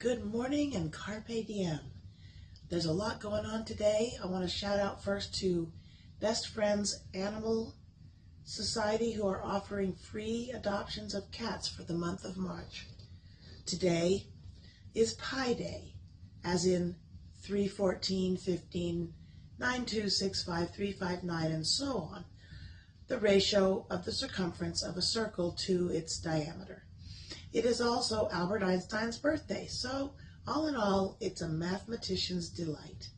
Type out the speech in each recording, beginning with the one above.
Good morning and carpe diem. There's a lot going on today. I want to shout out first to Best Friends Animal Society, who are offering free adoptions of cats for the month of March. Today is Pi Day, as in 314, 15, 9265359, and so on, the ratio of the circumference of a circle to its diameter. It is also Albert Einstein's birthday, so all in all, it's a mathematician's delight.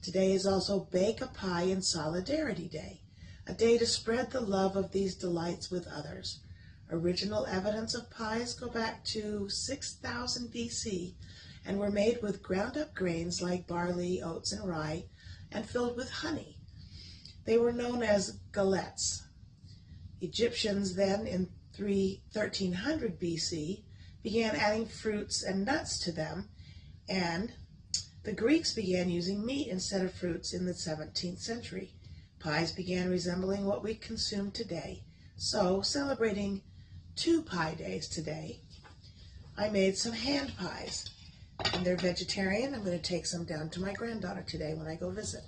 Today is also Bake a Pie in Solidarity Day, a day to spread the love of these delights with others. Original evidence of pies go back to 6000 BC and were made with ground-up grains like barley, oats, and rye, and filled with honey. They were known as galettes. Egyptians then, in 1300 BC, began adding fruits and nuts to them, and the Greeks began using meat instead of fruits in the 17th century. Pies began resembling what we consume today. So, celebrating 2 Pie Days today, I made some hand pies, and they're vegetarian. I'm going to take some down to my granddaughter today when I go visit.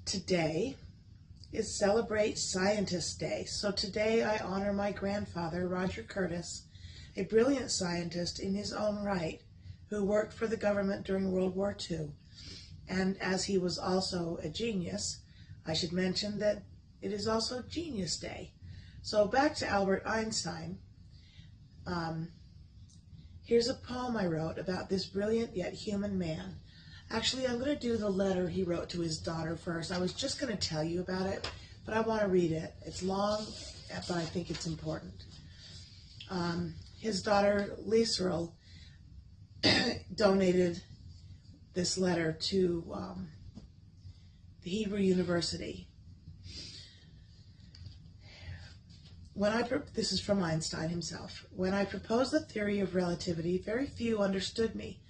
Today is Celebrate Scientist Day. So today I honor my grandfather, Roger Curtis, a brilliant scientist in his own right, who worked for the government during World War II. And as he was also a genius, I should mention that it is also Genius Day. So back to Albert Einstein. Here's a poem I wrote about this brilliant yet human man. Actually, I'm going to do the letter he wrote to his daughter first. I was just going to tell you about it, but I want to read it. It's long, but I think it's important. His daughter, Liesl, donated this letter to the Hebrew University. This is from Einstein himself. When I proposed the theory of relativity, very few understood me.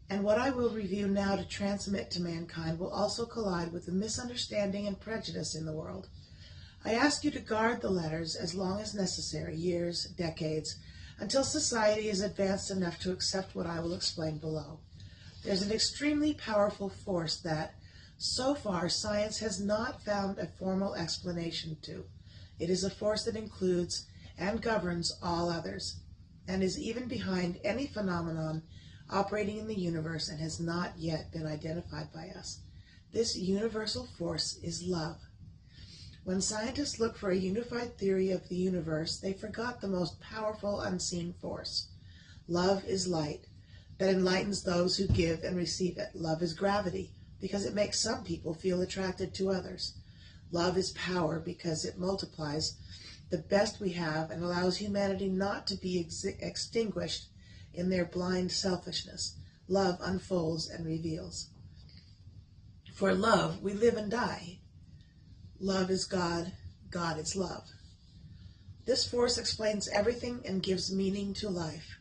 And what I will review now to transmit to mankind will also collide with the misunderstanding and prejudice in the world. I ask you to guard the letters as long as necessary, years, decades, until society is advanced enough to accept what I will explain below. There's an extremely powerful force that, so far, science has not found a formal explanation to. It is a force that includes and governs all others, and is even behind any phenomenon operating in the universe and has not yet been identified by us. This universal force is love. When scientists look for a unified theory of the universe, they forgot the most powerful unseen force. Love is light that enlightens those who give and receive it. Love is gravity because it makes some people feel attracted to others. Love is power because it multiplies the best we have and allows humanity not to be extinguished in their blind selfishness. Love unfolds and reveals. For love, we live and die. Love is God. God is love. This force explains everything and gives meaning to life.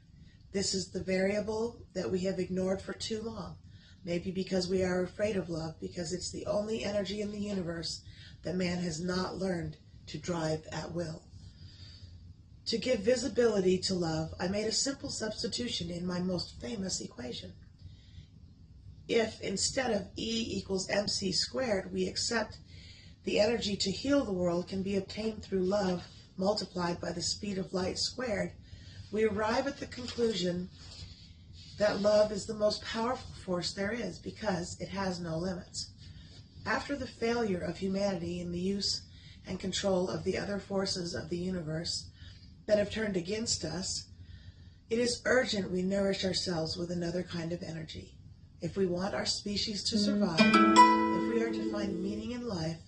This is the variable that we have ignored for too long. Maybe because we are afraid of love, because it's the only energy in the universe that man has not learned to drive at will. To give visibility to love, I made a simple substitution in my most famous equation. If instead of E equals mc squared, we accept the energy to heal the world can be obtained through love multiplied by the speed of light squared, we arrive at the conclusion that love is the most powerful force there is because it has no limits. After the failure of humanity in the use and control of the other forces of the universe that have turned against us, it is urgent we nourish ourselves with another kind of energy. If we want our species to survive, if we are to find meaning in life,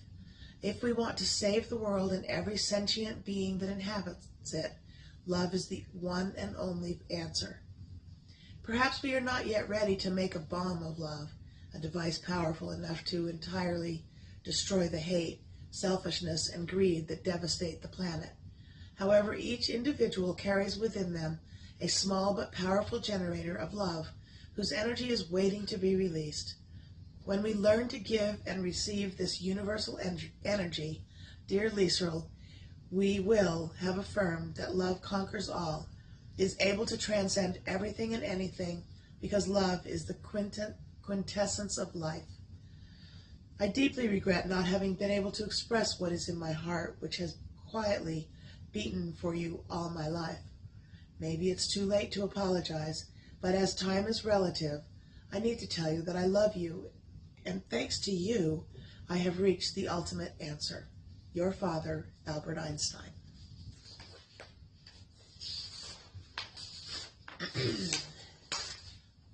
if we want to save the world and every sentient being that inhabits it, love is the one and only answer. Perhaps we are not yet ready to make a bomb of love, a device powerful enough to entirely destroy the hate, selfishness, and greed that devastate the planet. However, each individual carries within them a small but powerful generator of love whose energy is waiting to be released. When we learn to give and receive this universal energy, dear Liesl, we will have affirmed that love conquers all, is able to transcend everything and anything, because love is the quintessence of life. I deeply regret not having been able to express what is in my heart, which has quietly beaten for you all my life. Maybe it's too late to apologize, but as time is relative, I need to tell you that I love you, and thanks to you, I have reached the ultimate answer. Your father, Albert Einstein.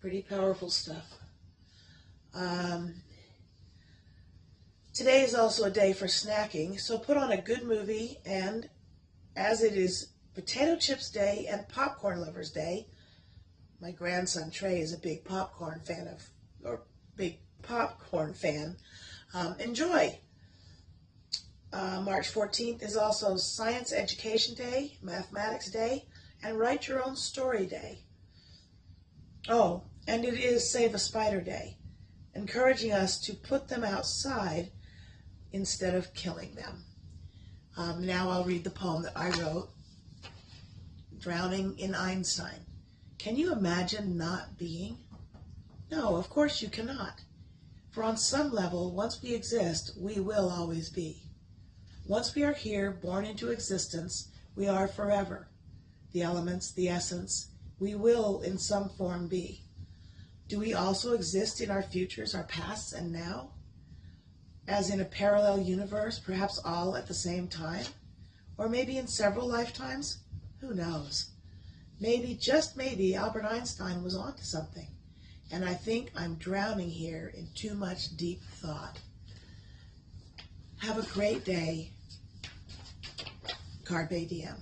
Pretty powerful stuff. Today is also a day for snacking, so put on a good movie, and as it is Potato Chips Day and Popcorn Lovers Day, my grandson Trey is a big popcorn fan. Enjoy. March 14th is also Science Education Day, Mathematics Day, and Write Your Own Story Day. Oh, and it is Save a Spider Day, encouraging us to put them outside instead of killing them. Now I'll read the poem that I wrote, Drowning in Einstein. Can you imagine not being? No, of course you cannot. For on some level, once we exist, we will always be. Once we are here, born into existence, we are forever. The elements, the essence, we will in some form be. Do we also exist in our futures, our pasts, and now? As in a parallel universe, perhaps all at the same time? Or maybe in several lifetimes? Who knows? Maybe, just maybe, Albert Einstein was onto something. And I think I'm drowning here in too much deep thought. Have a great day. Carpe diem.